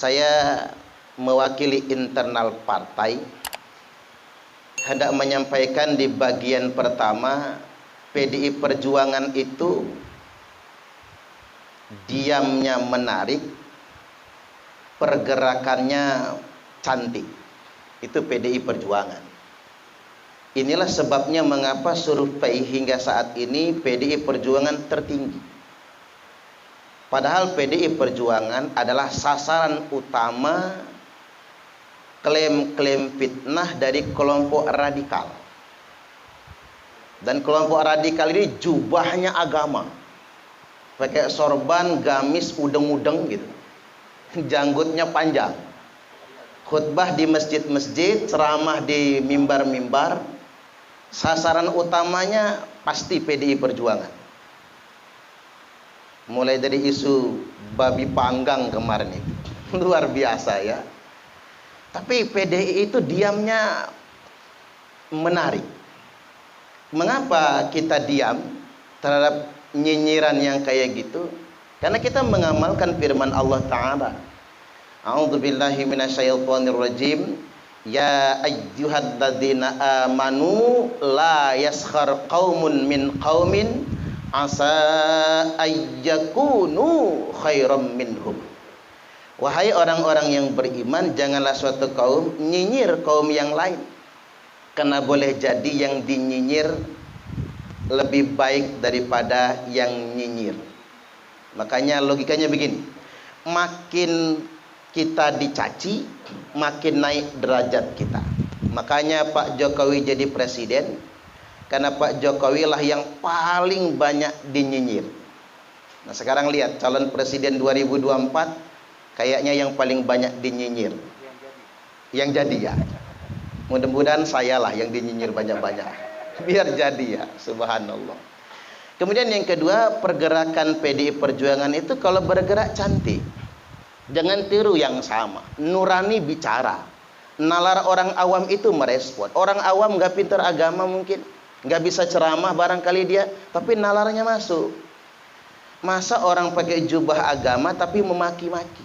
Saya mewakili internal partai hendak menyampaikan di bagian pertama, PDI Perjuangan itu diamnya menarik, pergerakannya cantik. Itu PDI Perjuangan. Inilah sebabnya mengapa survei hingga saat ini PDI Perjuangan tertinggi. Padahal PDI Perjuangan adalah sasaran utama klaim-klaim fitnah dari kelompok radikal. Dan kelompok radikal ini jubahnya agama. Pakai sorban, gamis, udeng-udeng gitu. Janggutnya panjang. Khutbah di masjid-masjid, ceramah di mimbar-mimbar. Sasaran utamanya pasti PDI Perjuangan. Mulai dari isu babi panggang kemarin itu. Luar biasa ya. Tapi PDI itu diamnya menarik. Mengapa kita diam terhadap nyinyiran yang kayak gitu? Karena kita mengamalkan firman Allah Ta'ala. A'udzubillahi minasyaitonirrajim. Ya ayyuhalladzina amanu la yaskhar qaumun min qaumin asa ayyakunu khairam minhum. Wahai orang-orang yang beriman, janganlah suatu kaum nyinyir kaum yang lain, karena boleh jadi yang dinyinyir lebih baik daripada yang nyinyir. Makanya logikanya begini, makin kita dicaci, makin naik derajat kita. Makanya Pak Jokowi jadi presiden, karena Pak Jokowi lah yang paling banyak dinyinyir. Nah sekarang lihat calon presiden 2024, kayaknya yang paling banyak dinyinyir. Yang jadi ya. Mudah-mudahan saya lah yang dinyinyir banyak-banyak. Biar jadi ya, subhanallah. Kemudian yang kedua, pergerakan PDI Perjuangan itu kalau bergerak cantik. Jangan tiru yang sama. Nurani bicara. Nalar orang awam itu merespon. Orang awam nggak pintar agama mungkin, nggak bisa ceramah barangkali dia, tapi nalarnya masuk. Masa orang pakai jubah agama tapi memaki-maki,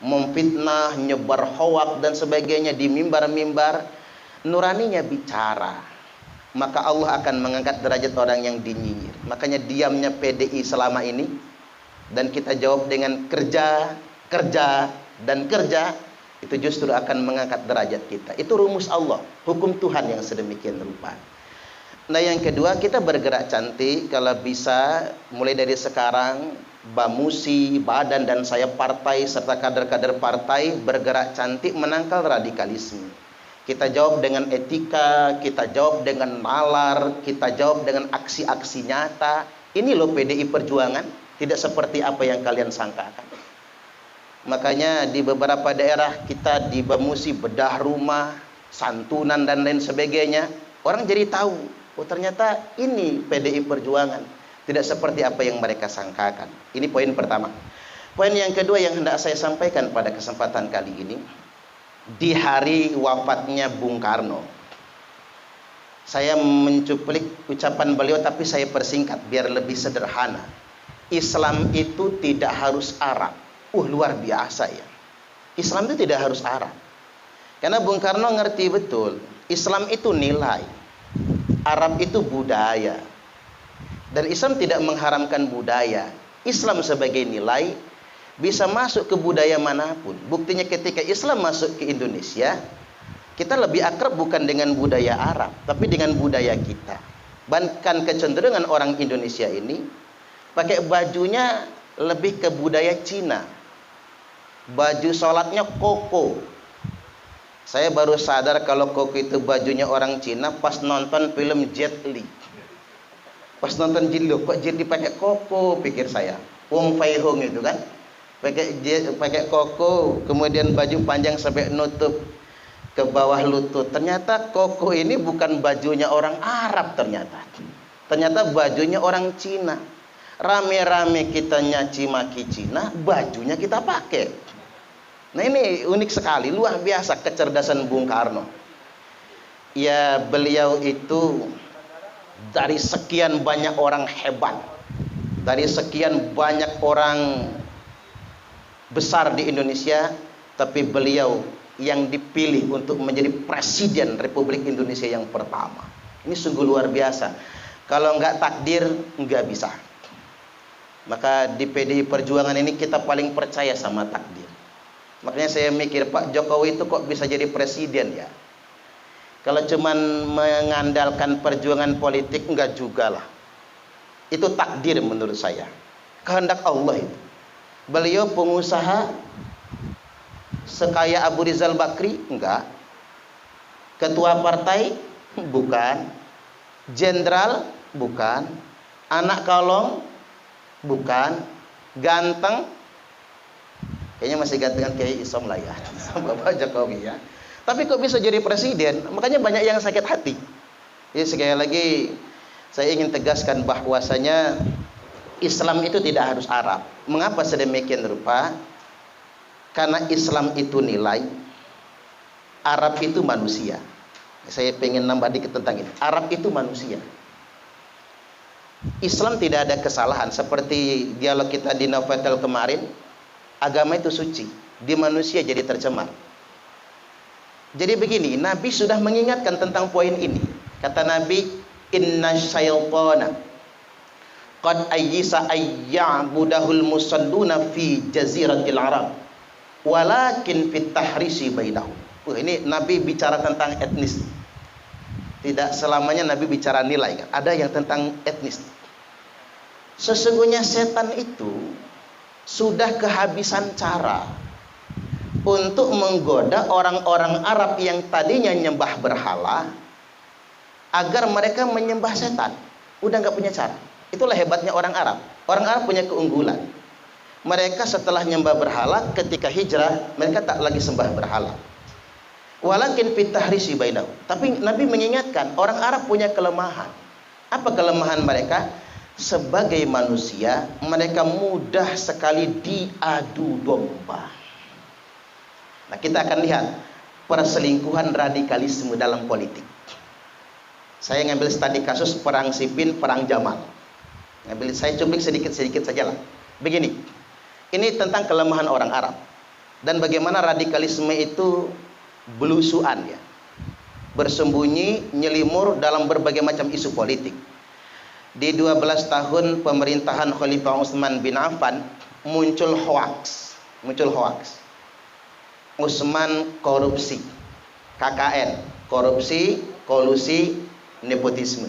memfitnah, nyebar hoak dan sebagainya di mimbar-mimbar? Nuraninya bicara, maka Allah akan mengangkat derajat orang yang dinyinyir. Makanya diamnya PDI selama ini, dan kita jawab dengan kerja, kerja, dan kerja, itu justru akan mengangkat derajat kita. Itu rumus Allah, hukum Tuhan yang sedemikian rupa. Nah yang kedua, kita bergerak cantik kalau bisa mulai dari sekarang. Bamusi, badan dan saya partai serta kader-kader partai bergerak cantik menangkal radikalisme. Kita jawab dengan etika, kita jawab dengan nalar, kita jawab dengan aksi-aksi nyata. Ini loh PDI Perjuangan, tidak seperti apa yang kalian sangkakan. Makanya di beberapa daerah kita di Bamusi bedah rumah, santunan dan lain sebagainya. Orang jadi tahu, oh ternyata ini PDI Perjuangan. Tidak seperti apa yang mereka sangkakan. Ini poin pertama. Poin yang kedua yang hendak saya sampaikan pada kesempatan kali ini, di hari wafatnya Bung Karno, saya mencuplik ucapan beliau tapi saya persingkat biar lebih sederhana. Islam itu tidak harus Arab. Luar biasa ya. Islam itu tidak harus Arab. Karena Bung Karno ngerti betul, Islam itu nilai, Arab itu budaya. Dan Islam tidak mengharamkan budaya. Islam sebagai nilai bisa masuk ke budaya manapun. Buktinya ketika Islam masuk ke Indonesia, kita lebih akrab bukan dengan budaya Arab, tapi dengan budaya kita. Bahkan kecenderungan orang Indonesia ini pakai bajunya lebih ke budaya Cina. Baju sholatnya koko. Saya baru sadar kalau koko itu bajunya orang Cina pas nonton film Jet Li. Pas nonton Jet Li, kok Jet Li pakai koko, pikir saya. Wong Fai Hung itu kan, pakai koko, kemudian baju panjang sampai nutup ke bawah lutut. Ternyata koko ini bukan bajunya orang Arab ternyata. Ternyata bajunya orang Cina. Rame-rame kita nyaci maki Cina, bajunya kita pakai. Nah ini unik sekali, luar biasa kecerdasan Bung Karno. Ya beliau itu dari sekian banyak orang hebat, dari sekian banyak orang besar di Indonesia, tapi beliau yang dipilih untuk menjadi Presiden Republik Indonesia yang pertama. Ini sungguh luar biasa. Kalau nggak takdir, nggak bisa. Maka di PDI Perjuangan ini kita paling percaya sama takdir. Makanya saya mikir, Pak Jokowi itu kok bisa jadi presiden ya? Kalau cuman mengandalkan perjuangan politik, enggak juga lah. Itu takdir menurut saya. Kehendak Allah itu. Beliau pengusaha sekaya Abu Rizal Bakri? Enggak. Ketua partai? Bukan. Jenderal? Bukan. Anak kalong? Bukan. Ganteng? Kayaknya masih gantengan Kiai Isom lah ya, sama Bapak Jokowi ya. Tapi kok bisa jadi presiden? Makanya banyak yang sakit hati. Jadi sekali lagi saya ingin tegaskan bahwasanya Islam itu tidak harus Arab. Mengapa sedemikian rupa? Karena Islam itu nilai, Arab itu manusia. Saya pengen nambah dikit tentang ini. Arab itu manusia. Islam tidak ada kesalahan. Seperti dialog kita di Novotel kemarin, agama itu suci, di manusia jadi tercemar. Jadi begini, Nabi sudah mengingatkan tentang poin ini. Kata Nabi, inna syaitana qad ayyisa ayya'budahul musalluna fi jaziratil Arab walakin fit tahrisi bainahum. Ini Nabi bicara tentang etnis. Tidak selamanya Nabi bicara nilai kan? Ada yang tentang etnis. Sesungguhnya setan itu sudah kehabisan cara untuk menggoda orang-orang Arab yang tadinya nyembah berhala agar mereka menyembah setan. Udah nggak punya cara. Itulah hebatnya orang Arab. Orang Arab punya keunggulan. Mereka setelah nyembah berhala, ketika hijrah mereka tak lagi sembah berhala. Walakin fit tahrisi bainahum. Tapi Nabi mengingatkan orang Arab punya kelemahan. Apa kelemahan mereka? Sebagai manusia mereka mudah sekali diadu domba. Nah, kita akan lihat perselingkuhan radikalisme dalam politik. Saya ngambil studi kasus perang Siffin, perang Jamal. Saya cuplik sedikit-sedikit saja lah. Begini, ini tentang kelemahan orang Arab dan bagaimana radikalisme itu belusuan ya, bersembunyi, nyelimur dalam berbagai macam isu politik. Di 12 tahun pemerintahan Khalifah Utsman bin Affan muncul hoaks. Utsman korupsi, KKN, korupsi, kolusi, nepotisme.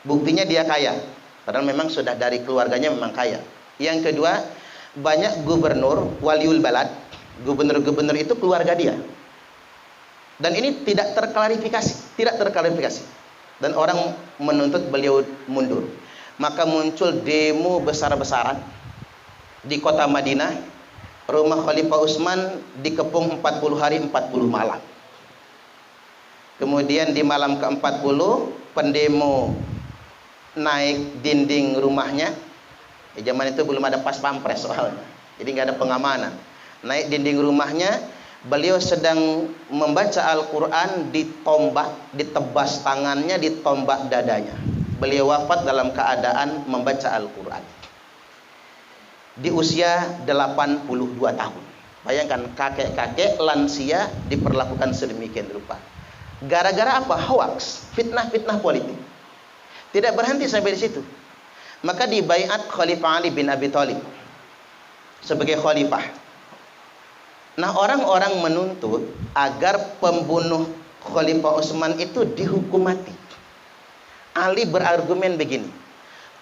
Buktinya dia kaya, padahal memang sudah dari keluarganya memang kaya. Yang kedua, banyak gubernur, waliul balad, gubernur-gubernur itu keluarga dia. Dan ini tidak terklarifikasi. Dan orang menuntut beliau mundur. Maka muncul demo besar-besaran di kota Madinah. Rumah Khalifah Utsman dikepung 40 hari 40 malam. Kemudian di malam ke-40 pendemo naik dinding rumahnya. Zaman itu belum ada pas pampres soalnya, jadi nggak ada pengamanan. Naik dinding rumahnya, beliau sedang membaca Al-Quran, ditombak, ditebas tangannya, ditombak dadanya. Beliau wafat dalam keadaan membaca Al-Quran di usia 82 tahun. Bayangkan, kakek-kakek lansia diperlakukan sedemikian rupa. Gara-gara apa? Hoaks, fitnah-fitnah politik. Tidak berhenti sampai di situ. Maka dibaiat Khalifah Ali bin Abi Thalib sebagai khalifah. Nah, orang-orang menuntut agar pembunuh Khalifah Utsman itu dihukum mati. Ali berargumen begini,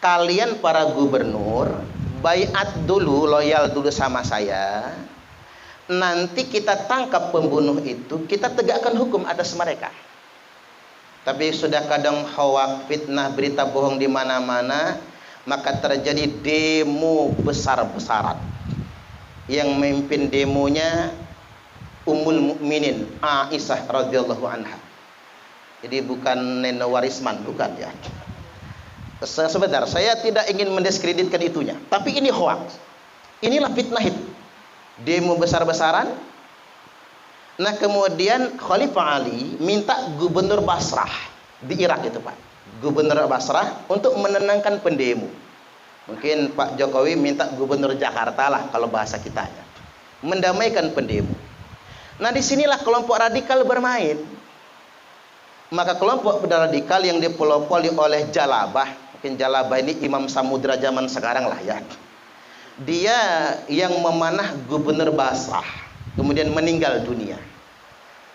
kalian para gubernur baiat dulu, loyal dulu sama saya. Nanti kita tangkap pembunuh itu, kita tegakkan hukum atas mereka. Tapi sudah kadang hoak, fitnah, berita bohong di mana-mana, maka terjadi demo besar-besaran. Yang memimpin demonya Ummul Mukminin Aisyah radhiyallahu anha. Jadi bukan Neno Warisman, bukan ya. Sebentar, saya tidak ingin mendiskreditkan itunya, tapi ini hoax. Inilah fitnah itu. Demo besar-besaran. Nah, kemudian Khalifah Ali minta gubernur Basrah di Irak itu, Pak. Gubernur Basrah untuk menenangkan pendemo. Mungkin Pak Jokowi minta gubernur Jakarta lah kalau bahasa kitanya. mendamaikan pendemo. Nah, disinilah kelompok radikal bermain. Maka kelompok radikal yang dipelopori oleh Jalabah, mungkin Jalabah ini Imam Samudra zaman sekarang lah ya. Dia yang memanah gubernur Basrah, kemudian meninggal dunia.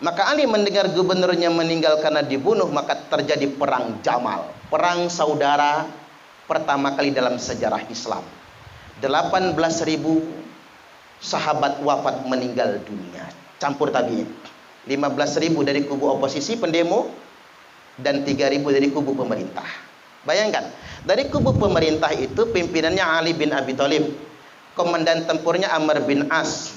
Maka Ali mendengar gubernurnya meninggal karena dibunuh, maka terjadi perang Jamal, perang saudara pertama kali dalam sejarah Islam. 18.000 sahabat wafat meninggal dunia, campur tabiin. 15.000 dari kubu oposisi pendemo dan 3.000 dari kubu pemerintah. Bayangkan, dari kubu pemerintah itu pimpinannya Ali bin Abi Thalib, komandan tempurnya Amr bin As,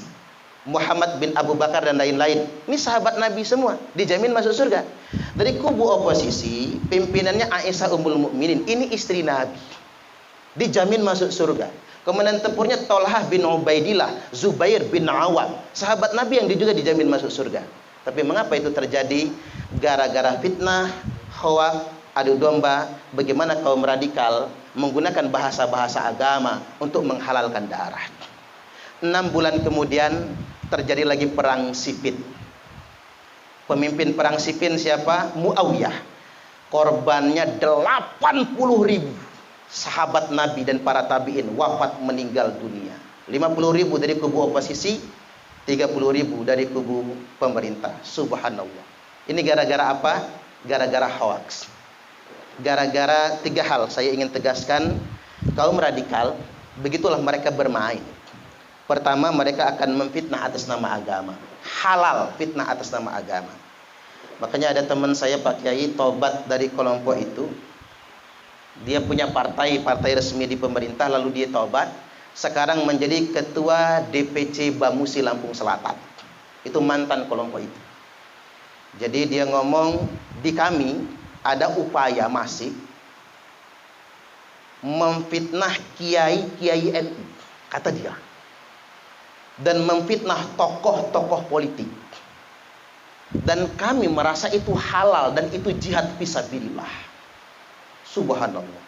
Muhammad bin Abu Bakar dan lain-lain. Ini sahabat Nabi semua, dijamin masuk surga. Dari kubu oposisi, pimpinannya Aisyah Ummul Mukminin, ini istri Nabi, dijamin masuk surga. Komandan tempurnya Tolhah bin Ubaidillah, Zubair bin Awam, sahabat Nabi yang juga dijamin masuk surga. Tapi mengapa itu terjadi? Gara-gara fitnah, hoak, adu domba, bagaimana kaum radikal menggunakan bahasa-bahasa agama untuk menghalalkan darah. 6 bulan kemudian terjadi lagi perang Siffin. Pemimpin perang Siffin siapa? Muawiyah. Korbannya 80.000 sahabat Nabi dan para tabi'in wafat meninggal dunia. 50.000 dari kubu oposisi, 30.000 dari kubu pemerintah. Subhanallah. Ini gara-gara apa? Gara-gara hoax. Gara-gara 3 hal saya ingin tegaskan. Kaum radikal, begitulah mereka bermain. Pertama, mereka akan memfitnah atas nama agama. Halal fitnah atas nama agama. Makanya ada teman saya Pak Kiai tobat dari kelompok itu. Dia punya partai resmi di pemerintah, lalu dia tobat. Sekarang menjadi ketua DPC Bamusi Lampung Selatan. Itu mantan kelompok itu. Jadi dia ngomong, di kami ada upaya masif memfitnah kiai-kiai NU, kata dia, dan memfitnah tokoh-tokoh politik. Dan kami merasa itu halal dan itu jihad fisabilillah. Subhanallah.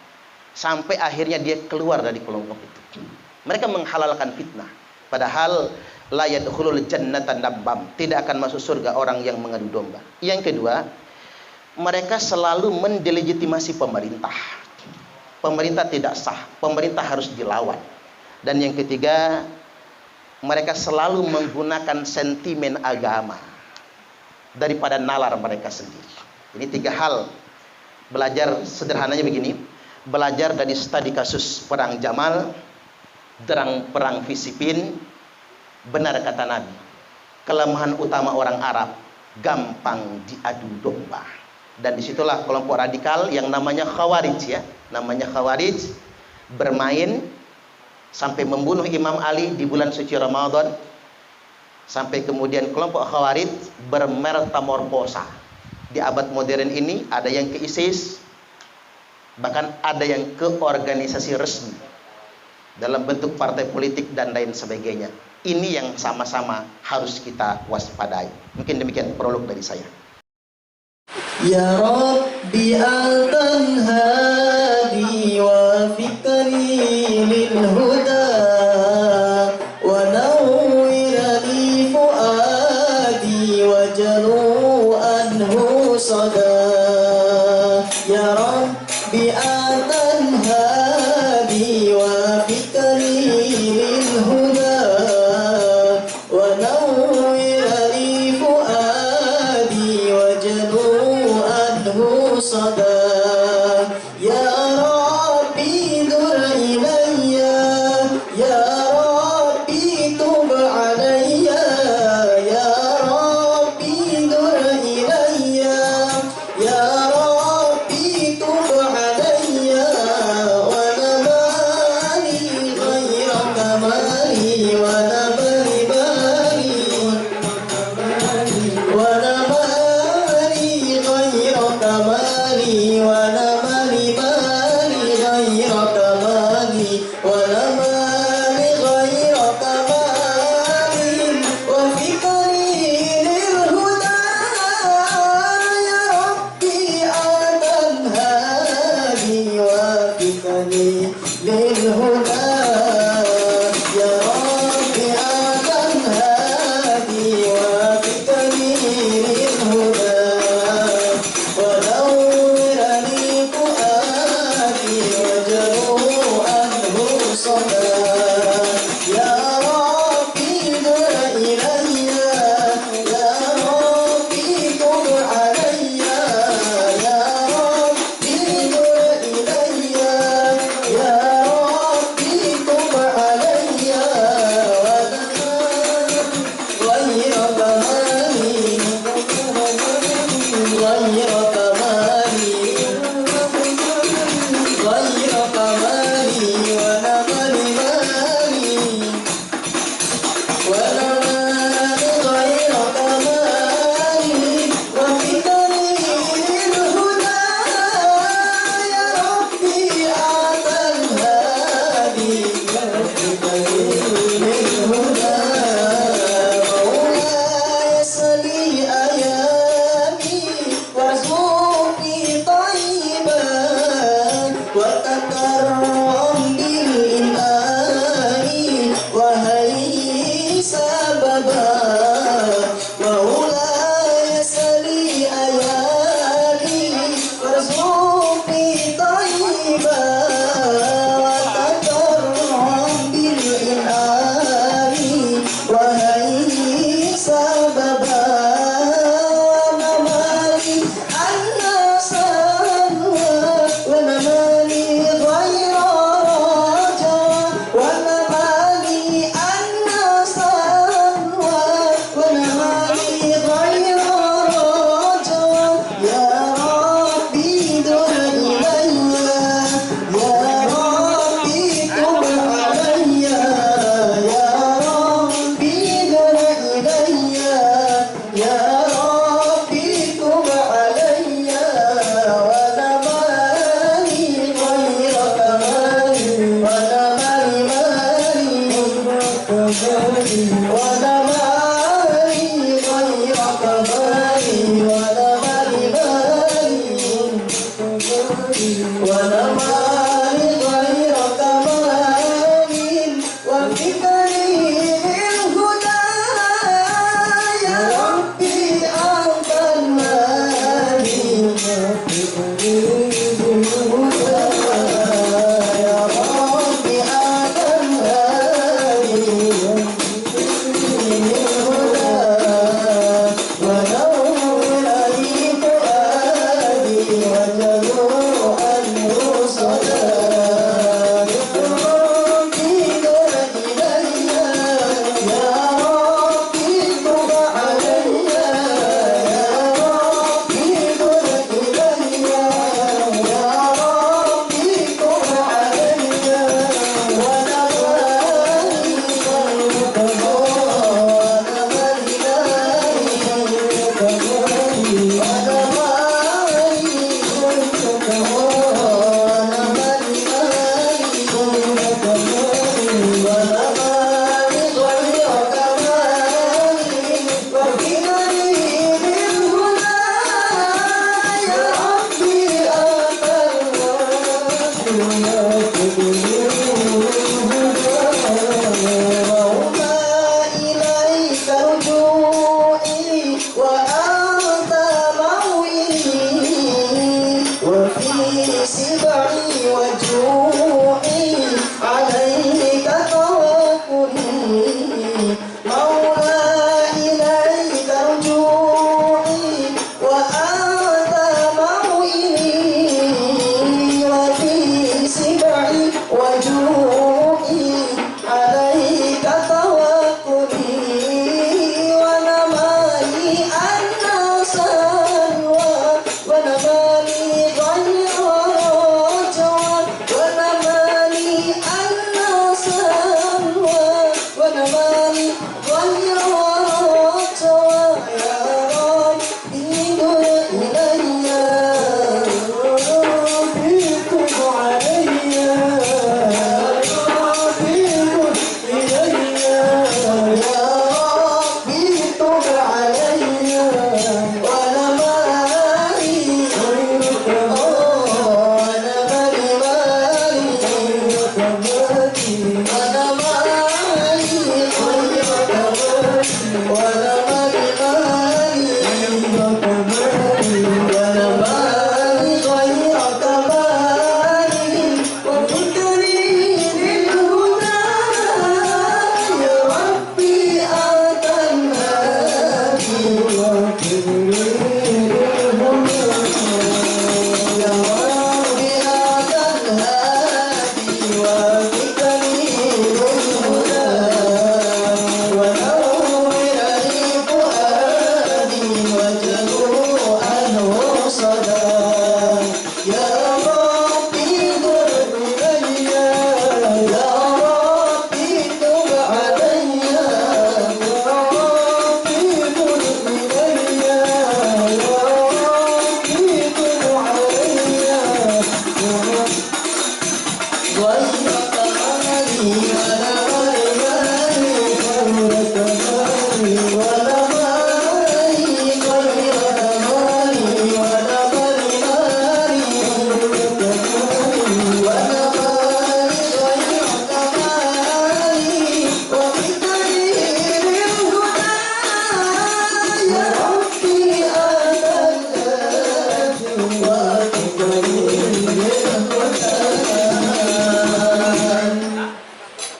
Sampai akhirnya dia keluar dari kelompok itu. Mereka menghalalkan fitnah. Padahal la yadkhulul jannata nabbam, tidak akan masuk surga orang yang mengadu domba. Yang kedua, mereka selalu mendelegitimasi pemerintah. Pemerintah tidak sah, pemerintah harus dilawan. Dan yang ketiga, mereka selalu menggunakan sentimen agama daripada nalar mereka sendiri. Ini 3 hal. Belajar sederhananya begini, belajar dari studi kasus perang Jamal, perang Siffin. Benar kata Nabi, kelemahan utama orang Arab, gampang diadu domba. Dan disitulah kelompok radikal yang namanya Khawarij ya, namanya Khawarij bermain sampai membunuh Imam Ali di bulan suci Ramadan. Sampai kemudian kelompok Khawarij bermetamorfosa. Di abad modern ini ada yang ke ISIS, bahkan ada yang ke organisasi resmi dalam bentuk partai politik dan lain sebagainya. Ini yang sama-sama harus kita waspadai. Mungkin demikian prolog dari saya. Ya Rabbi antan hadi wa fikri lil huda wa nawwir li fuadi wa jalu anhu sada. Ya Rabbi antan hadi wa fikri lil huda wa nawwir li fuadi wa jalu صدى يا ربي ذر إلي يا ربي تب علي يا ربي ذر إلي يا ربي تب علي وأنا مالي غير كمالي وأنا مالي وأنا مالي غير كمالي ولا مالي غير كمالي ولا مالي غير كمالي وفكري للهدى يا ربي أنت الهادي وفكري للهدى يا ربي أنت وجود